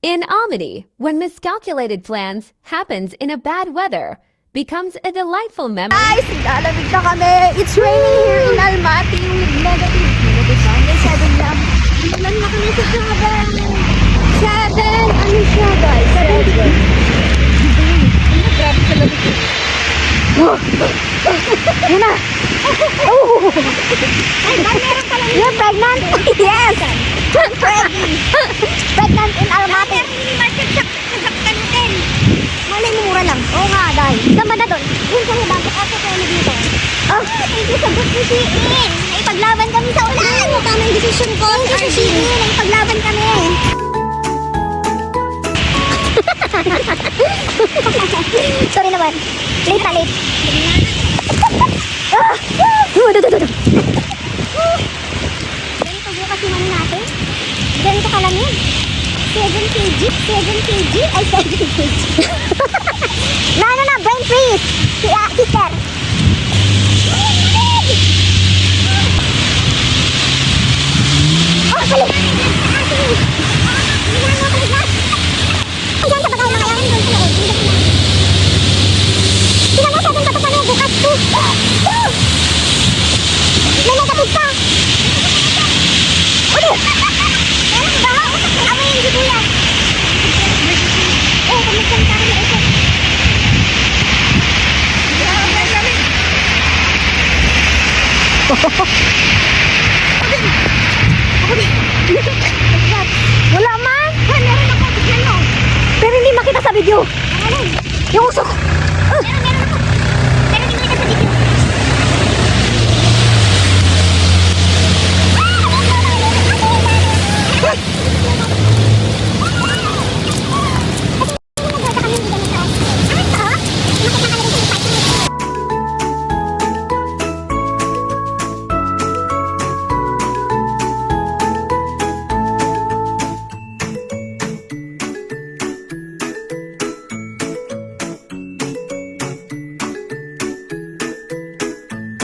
In Amity, when miscalculated plans happens in a bad weather, becomes a delightful memory. Guys, lalamig na kami. It's raining here in Almaty with negative 7 lang. Ilan na kami sa 7? 7? Ano siya, guys? 7. Grabe sa lamig. Yan na. Oh. Ay, meron pala. You're pregnant? Yes. Pregnant in Almaty. Mini market sa Kanutin. Malay mura lang. Oo nga, dahil. Saan ba na doon? Yun kami bago ako kami dito. Oh, thank you sa good decision. Naipaglaban kami sa ulan. Tamang decision ko. Naipaglaban kami. Sorry naman. Late na late. Ganito bukas yung ano natin. Ganito kalamig. 7 kg? 7 kg? Ay, 7 kg. Na, brain freeze. Sister. Oh, kalit. Ayan, kapag ako nakayarin doon sa loob. Tingnan mo, 7 pa ito bukas. May negative pa. Ulit. Meron ba? Amoy yung sibuyas. Oh, pagmagsan ka rin na ito. Wala man. Meron ako. Tignan mo. Pero hindi makita sa video. Yung uso ko.